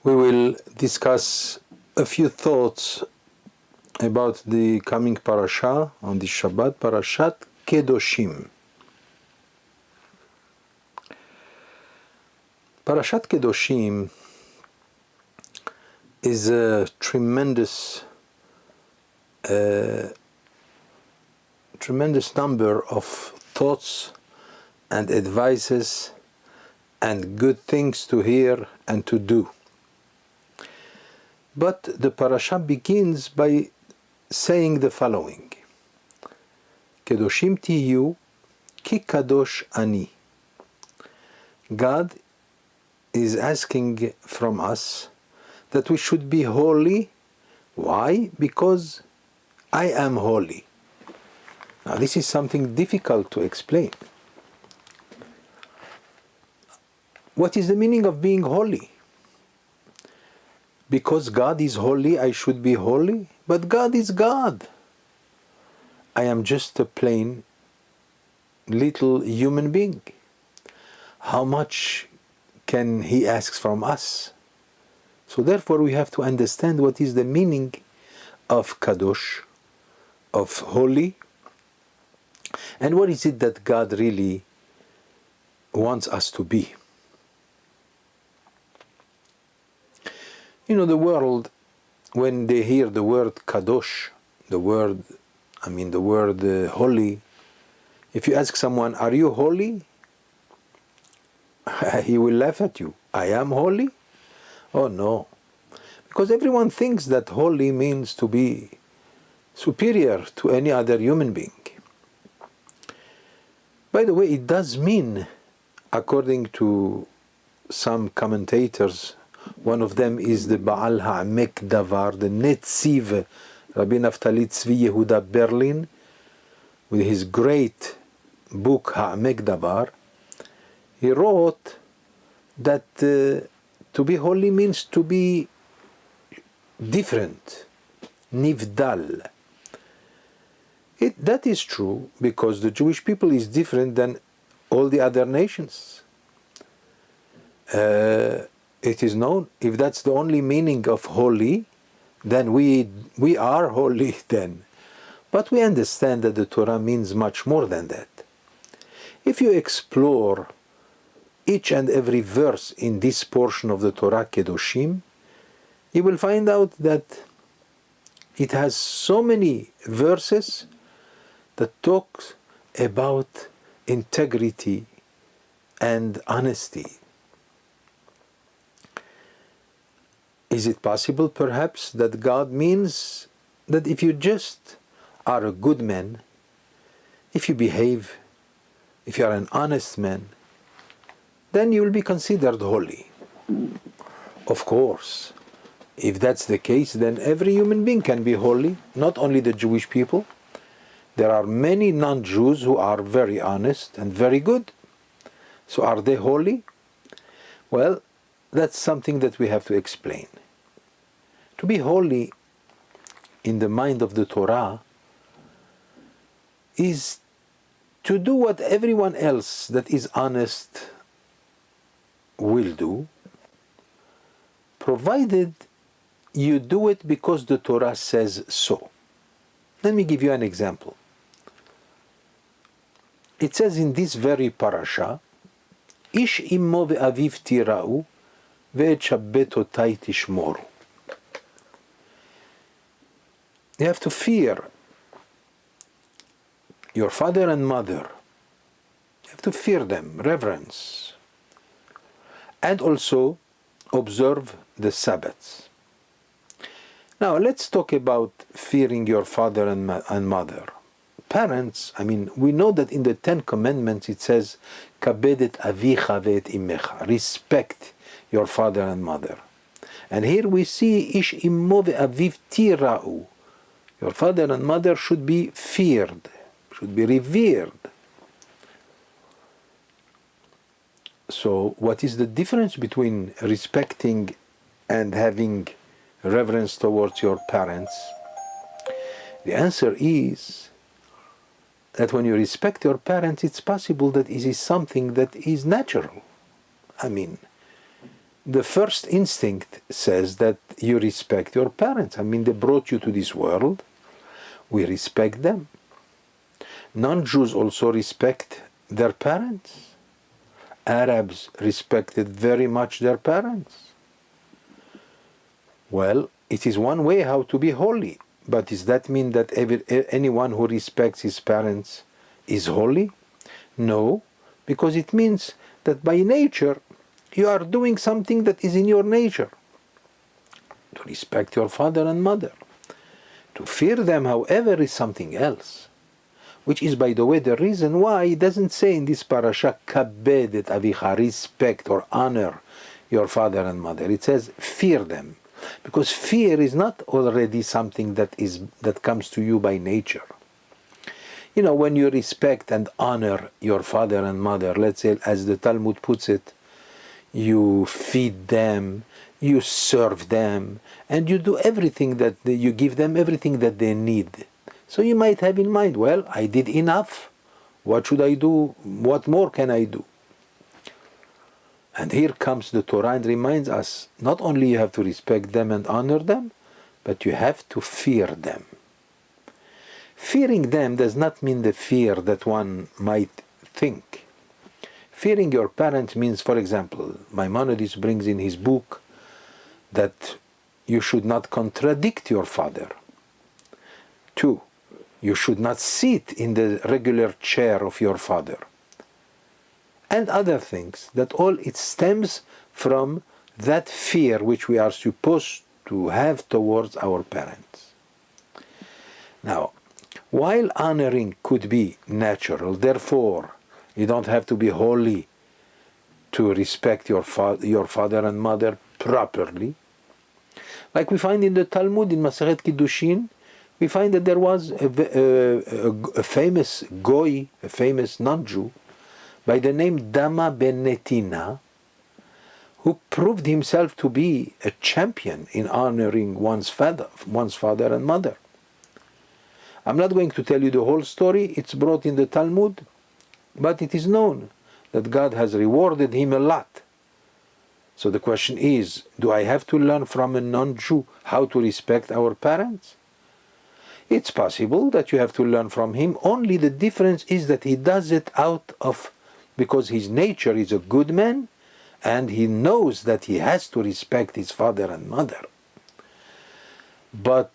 We will discuss a few thoughts about the coming parasha on the Shabbat, Parashat Kedoshim. Parashat Kedoshim is a tremendous number of thoughts and advices and good things to hear and to do. But the parasha begins by saying the following: Kedoshim tiyu ki kadosh ani. God is asking from us that we should be holy. Why? Because I am holy. Now this is something difficult to explain. What is the meaning of being holy? Because God is holy, I should be holy? But God is God. I am just a plain little human being. How much can He ask from us? So therefore we have to understand what is the meaning of kadosh, of holy, and what is it that God really wants us to be. You know, the world, when they hear the word kadosh, the word holy, if you ask someone, are you holy? He will laugh at you. I am holy? Oh no. Because everyone thinks that holy means to be superior to any other human being. By the way, it does mean, according to some commentators, one of them is the Baal Ha'amek Davar, the Netziv, Rabbi Naftali Tzvi Yehuda Berlin, with his great book Ha'amek Davar. He wrote that to be holy means to be different, nivdal. That is true because the Jewish people is different than all the other nations. It is known, if that's the only meaning of holy, then we are holy then. But we understand that the Torah means much more than that. If you explore each and every verse in this portion of the Torah, Kedoshim, you will find out that it has so many verses that talk about integrity and honesty. Is it possible, perhaps, that God means that if you just are a good man, if you behave, if you are an honest man, then you will be considered holy? Of course, if that's the case, then every human being can be holy, not only the Jewish people. There are many non-Jews who are very honest and very good. So are they holy? Well, that's something that we have to explain. To be holy in the mind of the Torah is to do what everyone else that is honest will do, provided you do it because the Torah says so. Let me give you an example. It says in this very parasha, Ish immo ve'aviv tira'u ve'et shabbatotai tishmoru. You have to fear your father and mother. You have to fear them, reverence. And also observe the Sabbaths. Now let's talk about fearing your father and mother. Parents, we know that in the 10 Commandments it says, Kabedet avicha ve'et imecha, respect your father and mother. And here we see, Ish immo ve'aviv tira'u. Your father and mother should be feared, should be revered. So what is the difference between respecting and having reverence towards your parents? The answer is that when you respect your parents, it's possible that it is something that is natural. the first instinct says that you respect your parents. I mean, they brought you to this world. We respect them. Non-Jews also respect their parents. Arabs respected very much their parents. Well, it is one way how to be holy. But does that mean that anyone who respects his parents is holy? No, because it means that by nature you are doing something that is in your nature. To respect your father and mother. To fear them, however, is something else. Which is, by the way, the reason why it doesn't say in this parasha, kabed et avicha, respect or honor your father and mother. It says, fear them. Because fear is not already something that comes to you by nature. You know, when you respect and honor your father and mother, let's say, as the Talmud puts it, you feed them, you serve them, and you do everything that you give them everything that they need. So you might have in mind, well, I did enough. What should I do? What more can I do? And here comes the Torah and reminds us, not only you have to respect them and honor them, but you have to fear them. Fearing them does not mean the fear that one might think. Fearing your parents means, for example, Maimonides brings in his book that you should not contradict your father. 2, you should not sit in the regular chair of your father. And other things, that all it stems from that fear which we are supposed to have towards our parents. Now, while honoring could be natural, therefore, you don't have to be holy to respect your father and mother properly. Like we find in the Talmud, in Masechet Kedoshim, we find that there was a famous goy, a famous non-Jew, by the name Dama ben Netina, who proved himself to be a champion in honoring one's father and mother. I'm not going to tell you the whole story, it's brought in the Talmud, but it is known that God has rewarded him a lot. So the question is, do I have to learn from a non-Jew how to respect our parents? It's possible that you have to learn from him, only the difference is that he does it because his nature is a good man, and he knows that he has to respect his father and mother. But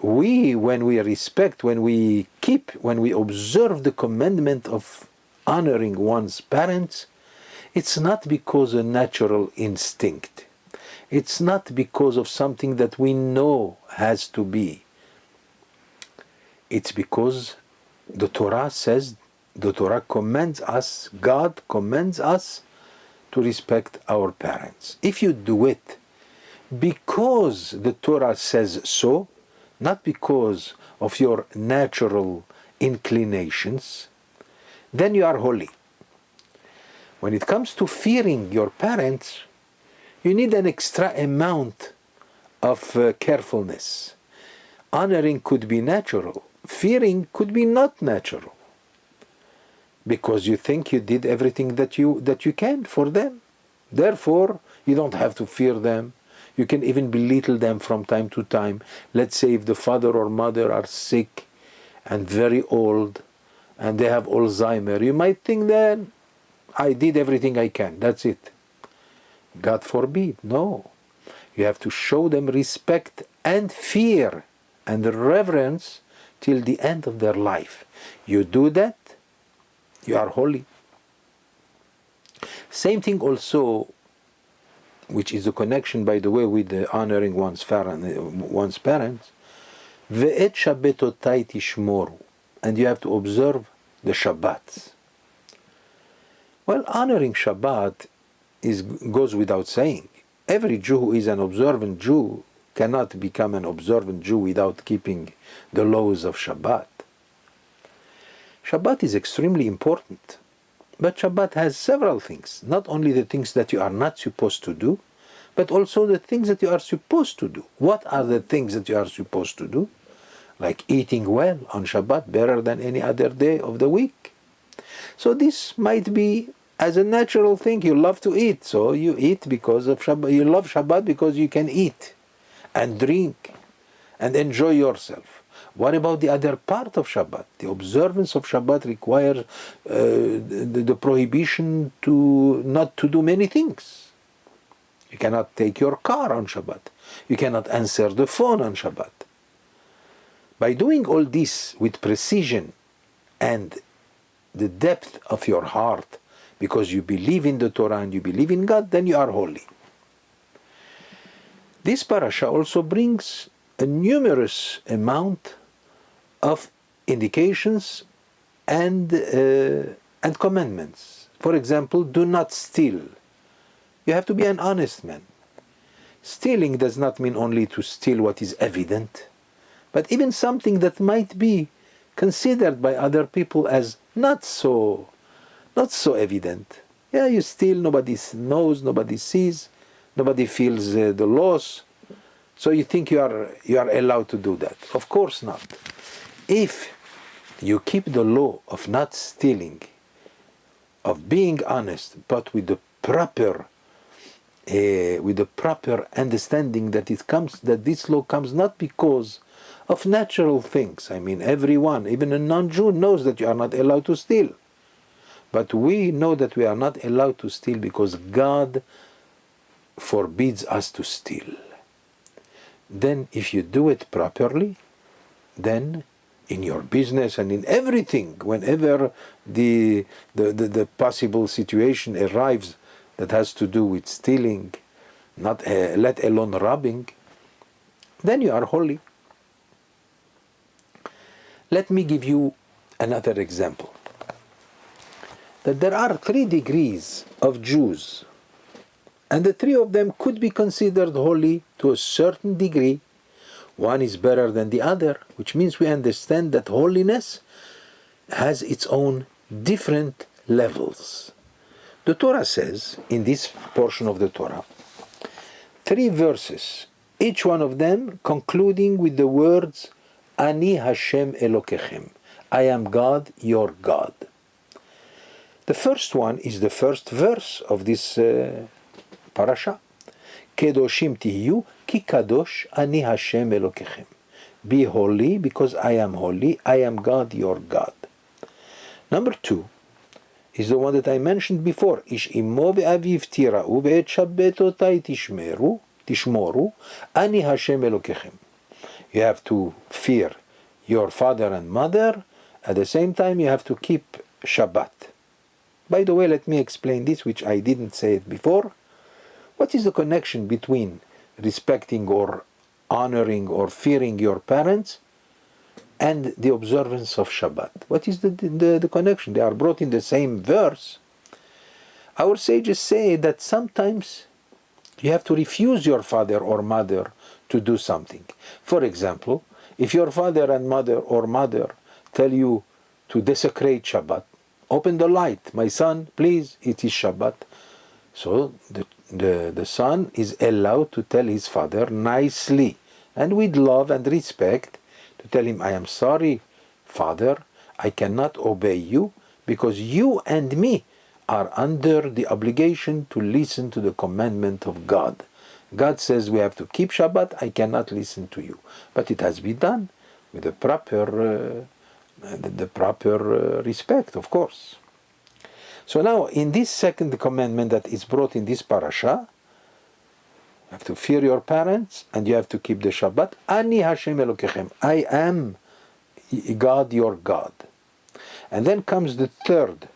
when we respect, when we observe the commandment of honoring one's parents, it's not because of a natural instinct. It's not because of something that we know has to be. It's because the Torah says, the Torah commends us, God commends us to respect our parents. If you do it because the Torah says so, not because of your natural inclinations, then you are holy. When it comes to fearing your parents, you need an extra amount of carefulness. Honoring could be natural. Fearing could be not natural. Because you think you did everything that you can for them. Therefore, you don't have to fear them. You can even belittle them from time to time. Let's say if the father or mother are sick and very old and they have Alzheimer, you might think then, I did everything I can, that's it. God forbid, no. You have to show them respect and fear and reverence till the end of their life. You do that, you are holy. Same thing also, which is the connection, by the way, with the honoring one's parents. Ve'et shabbatotai tishmoru, and you have to observe the Shabbats. Well, honoring Shabbat goes without saying. Every Jew who is an observant Jew cannot become an observant Jew without keeping the laws of Shabbat. Shabbat is extremely important. But Shabbat has several things. Not only the things that you are not supposed to do, but also the things that you are supposed to do. What are the things that you are supposed to do? Like eating well on Shabbat, better than any other day of the week. So this might be as a natural thing. You love to eat, so you eat because of Shabbat. You love Shabbat because you can eat and drink and enjoy yourself. What about the other part of Shabbat? The observance of Shabbat requires the prohibition to not to do many things. You cannot take your car on Shabbat. You cannot answer the phone on Shabbat. By doing all this with precision and the depth of your heart, because you believe in the Torah and you believe in God, then you are holy. This parasha also brings a numerous amount of indications and commandments. For example, do not steal. You have to be an honest man. Stealing does not mean only to steal what is evident, but even something that might be considered by other people as not so evident. Yeah, you steal, nobody knows, nobody sees, nobody feels the loss. So you think you are allowed to do that. Of course not. If you keep the law of not stealing, of being honest, but with the proper understanding that this law comes not because of natural things. I mean, everyone, even a non-Jew, knows that you are not allowed to steal. But we know that we are not allowed to steal because God forbids us to steal. Then if you do it properly, then in your business and in everything, whenever the possible situation arrives that has to do with stealing, not let alone robbing, then you are holy. Let me give you another example. That there are 3 degrees of Jews, and the 3 of them could be considered holy to a certain degree. One is better than the other, which means we understand that holiness has its own different levels. The Torah says, in this portion of the Torah, 3 verses, each one of them concluding with the words, Ani Hashem Elokechem, I am God, your God. The first one is the first verse of this parasha. Kedoshim tihiyu, ki kadosh ani Hashem Elokechem. Be holy because I am holy, I am God, your God. Number 2 is the one that I mentioned before. Ish imo ve'aviv tira'u ve'et shabbetotai tishmoru, ani Hashem Elokechem. You have to fear your father and mother. At the same time, you have to keep Shabbat. By the way, let me explain this, which I didn't say it before. What is the connection between respecting or honoring or fearing your parents and the observance of Shabbat? What is the connection? They are brought in the same verse. Our sages say that sometimes you have to refuse your father or mother to do something. For example, if your father and mother or mother tell you to desecrate Shabbat, open the light, my son, please, it is Shabbat. So the son is allowed to tell his father nicely and with love and respect to tell him, I am sorry, father, I cannot obey you because you and me are under the obligation to listen to the commandment of God. God says we have to keep Shabbat, I cannot listen to you. But it has been done with the proper respect, of course. So now, in this second commandment that is brought in this parasha, you have to fear your parents and you have to keep the Shabbat. Ani Hashem Elokechem, I am God, your God. And then comes the third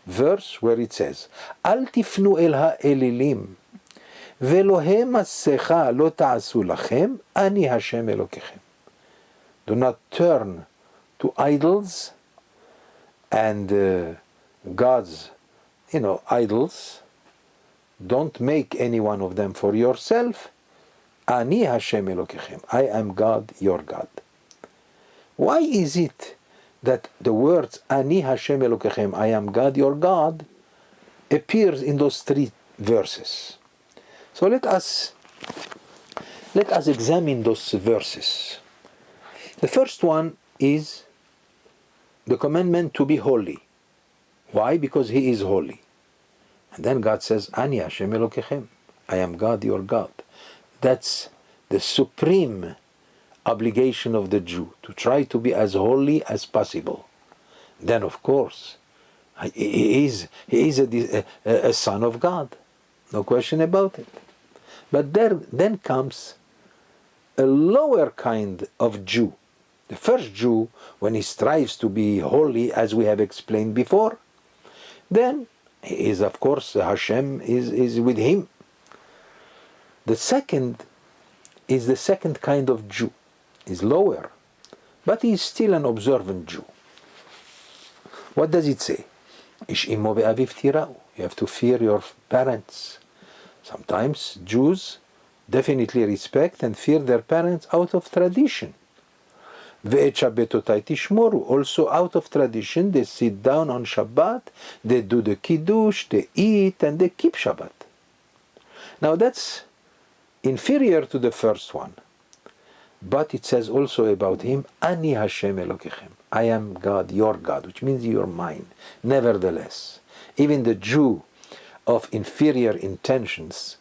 verse where it says, Al tifnu el ha'elilim, velohem masecha lo ta'asu lachem, ani Hashem Elokechem. Do not turn to idols and God's, idols. Don't make any one of them for yourself. Ani Hashem Elokechem. I am God, your God. Why is it that the words Ani Hashem Elokechem, I am God, your God, appears in those 3 verses? So let us examine those verses. The first one is the commandment to be holy. Why? Because He is holy. And then God says, Ani Hashem Elokechem. I am God, your God. That's the supreme obligation of the Jew, to try to be as holy as possible. Then, of course, he is a son of God. No question about it. But then comes a lower kind of Jew. The first Jew, when he strives to be holy, as we have explained before, then he is, of course, Hashem is with him. The second is the second kind of Jew. Is lower, but he is still an observant Jew. What does it say? Ish imo ve'aviv tira'u. You have to fear your parents. Sometimes Jews definitely respect and fear their parents out of tradition. Ve'et shabbatotai tishmoru. Also out of tradition, they sit down on Shabbat, they do the kiddush, they eat, and they keep Shabbat. Now that's inferior to the first one. But it says also about him, Ani Hashem Elokechem. I am God, your God, which means you're mine. Nevertheless, even the Jew of inferior intentions,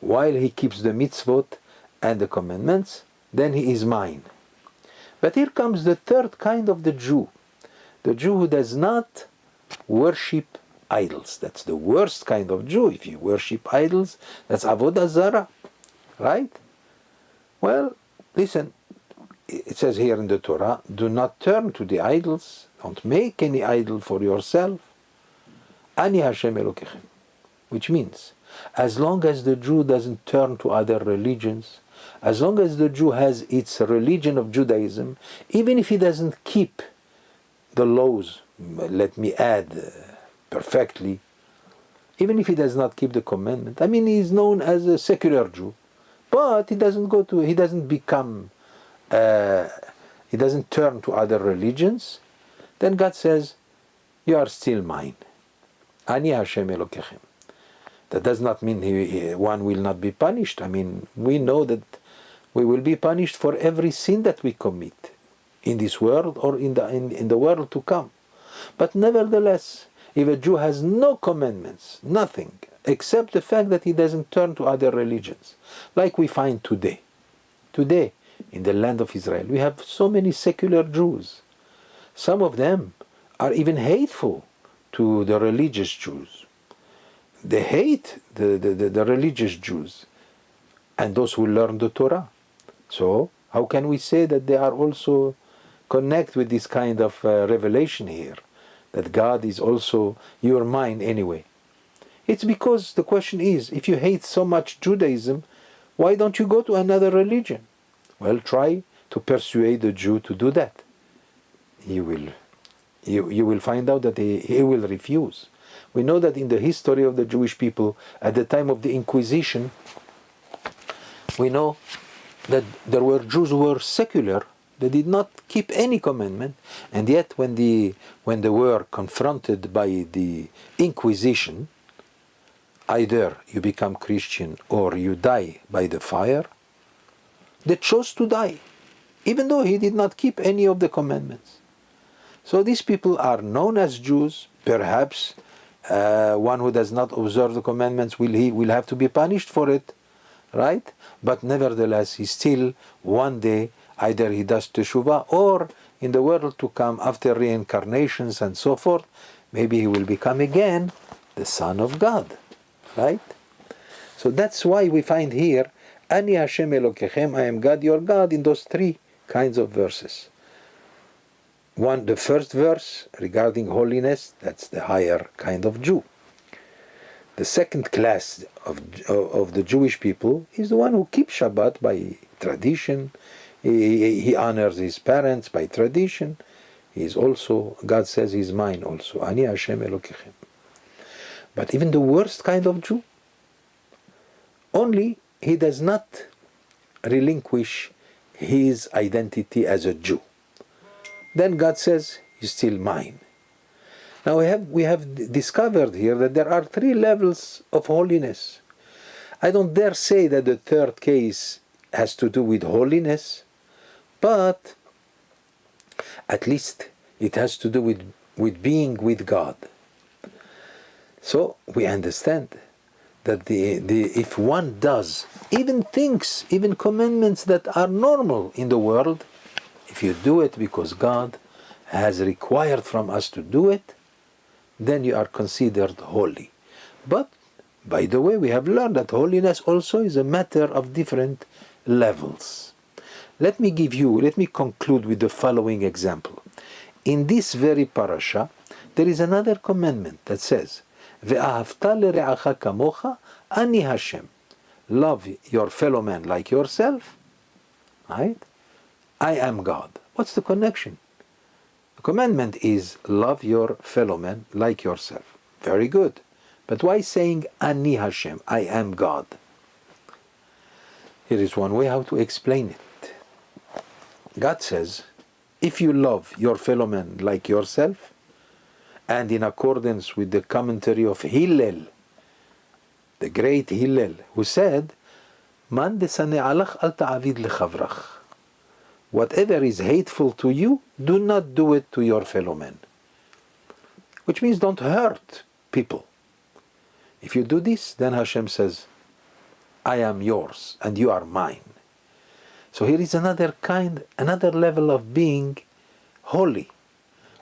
while he keeps the mitzvot and the commandments, then he is mine. But here comes the third kind of the Jew who does not worship idols. That's the worst kind of Jew. If you worship idols, that's avodah zarah, right? Well, listen, it says here in the Torah, do not turn to the idols, don't make any idol for yourself. Ani Hashem Elokechem. Which means, as long as the Jew doesn't turn to other religions, as long as the Jew has its religion of Judaism, even if he doesn't keep the laws, let me add perfectly, even if he does not keep the commandment, I mean, he is known as a secular Jew, but he doesn't turn to other religions, then God says, you are still mine. Ani Hashem Elokechem. That does not mean one will not be punished. I mean, we know that we will be punished for every sin that we commit in this world or in the world to come. But nevertheless, if a Jew has no commandments, nothing, except the fact that he doesn't turn to other religions, like we find today. Today, in the land of Israel, we have so many secular Jews. Some of them are even hateful to the religious Jews. They hate the religious Jews and those who learn the Torah. So, how can we say that they are also connect with this kind of revelation here? That God is also your mind anyway. It's because the question is, if you hate so much Judaism, why don't you go to another religion? Well, try to persuade the Jew to do that. You will find out that he will refuse. We know that in the history of the Jewish people, at the time of the Inquisition, we know that there were Jews who were secular. They did not keep any commandment, and yet when they were confronted by the Inquisition, either you become Christian or you die by the fire, they chose to die, even though he did not keep any of the commandments. So these people are known as Jews. Perhaps one who does not observe the commandments will have to be punished for it, right? But nevertheless, he still one day, either he does teshuvah, or in the world to come, after reincarnations and so forth, maybe he will become again the Son of God, right? So that's why we find here, Ani Hashem Elokechem, I am God your God, in those three kinds of verses. The first verse regarding holiness, that's the higher kind of Jew. The second class of the Jewish people is the one who keeps Shabbat by tradition. He honors his parents by tradition. He is also, God says, he is mine also. Ani Hashem Elokechem. But even the worst kind of Jew, only he does not relinquish his identity as a Jew. Then God says, he's still mine. Now we have discovered here that there are three levels of holiness. I don't dare say that the third case has to do with holiness, but at least it has to do with being with God. So we understand that if one does even things, even commandments that are normal in the world, if you do it because God has required from us to do it, then you are considered holy. But, by the way, we have learned that holiness also is a matter of different levels. Let me conclude with the following example. In this very parasha, there is another commandment that says, "Ve'ahavta le're'acha kamocha, ani Hashem." Love your fellow man like yourself, right? I am God. What's the connection? The commandment is love your fellow man like yourself. Very good. But why saying Ani Hashem, I am God? Here is one way how to explain it. God says, if you love your fellow man like yourself, and in accordance with the commentary of Hillel, the great Hillel, who said, Man desane alach al ta'avid lechavrach. Whatever is hateful to you, do not do it to your fellow man. Which means don't hurt people. If you do this, then Hashem says, I am yours and you are mine. So here is another level of being holy.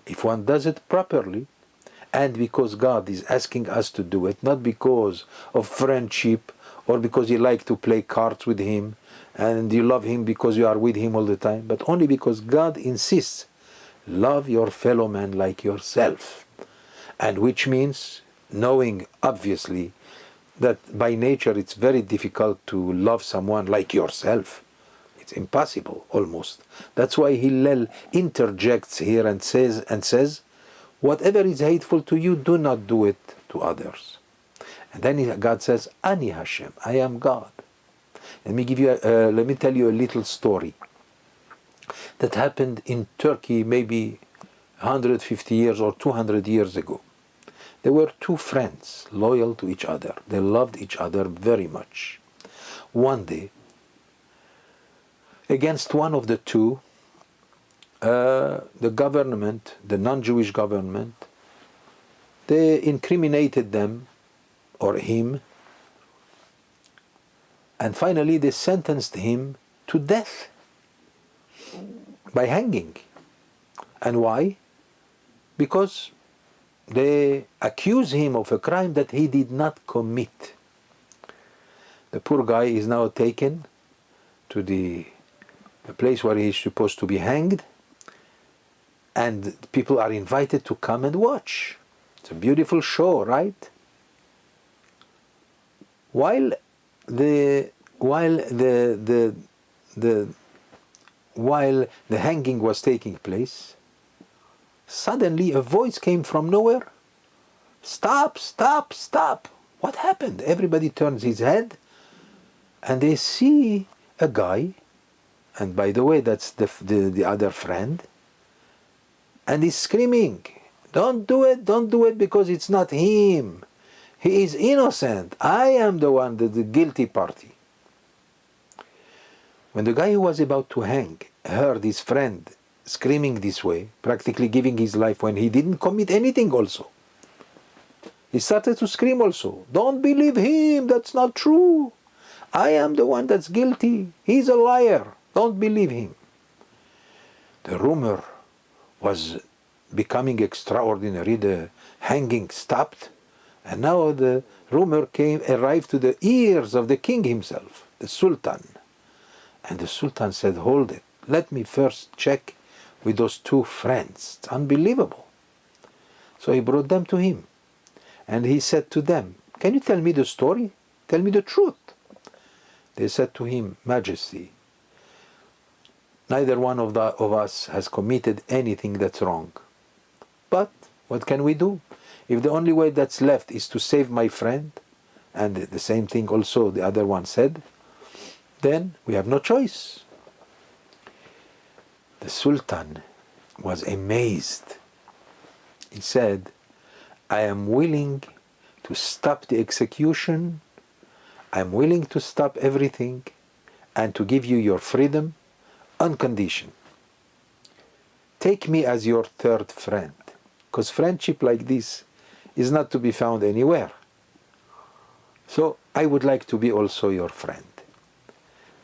If one does it properly, and because God is asking us to do it, not because of friendship or because you like to play cards with Him and you love Him because you are with Him all the time, but only because God insists, love your fellow man like yourself. And which means knowing, obviously, that by nature it's very difficult to love someone like yourself. It's impossible, almost. That's why Hillel interjects here and says, whatever is hateful to you, do not do it to others. And then God says, Ani Hashem, I am God. Let me tell you a little story that happened in Turkey maybe 150 years or 200 years ago. There were two friends loyal to each other. They loved each other very much. One day, against one of the two, the government, the non-Jewish government, they incriminated them or him, and finally they sentenced him to death by hanging. And why? Because they accuse him of a crime that he did not commit. The poor guy is now taken to the place where he is supposed to be hanged, and people are invited to come and watch. It's a beautiful show, right? While the hanging was taking place, suddenly a voice came from nowhere. Stop, stop, stop. What happened? Everybody turns his head and they see a guy, and by the way, that's the other friend, and he's screaming, don't do it because it's not him. He is innocent. I am the one, the guilty party. When the guy who was about to hang heard his friend screaming this way, practically giving his life when he didn't commit anything also, he started to scream also, don't believe him, that's not true. I am the one that's guilty. He's a liar. Don't believe him. The rumor was becoming extraordinary. The hanging stopped, and now the rumor arrived to the ears of the king himself, the Sultan. And the Sultan said, hold it, let me first check with those two friends. It's unbelievable. So he brought them to him, and he said to them, can you tell me the story? Tell me the truth. They said to him, Majesty, neither one of us has committed anything that's wrong. But what can we do? If the only way that's left is to save my friend, and the same thing also the other one said, then we have no choice. The Sultan was amazed. He said, I am willing to stop the execution, I am willing to stop everything, and to give you your freedom on condition. Take me as your third friend. Because friendship like this is not to be found anywhere. So I would like to be also your friend.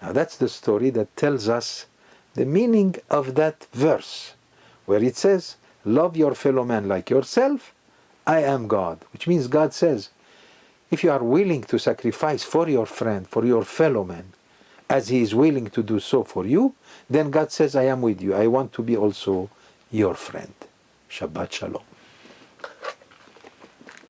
Now that's the story that tells us the meaning of that verse, where it says, love your fellow man like yourself, I am God. Which means God says, if you are willing to sacrifice for your friend, for your fellow man, as he is willing to do so for you, then God says, I am with you. I want to be also your friend. Shabbat Shalom.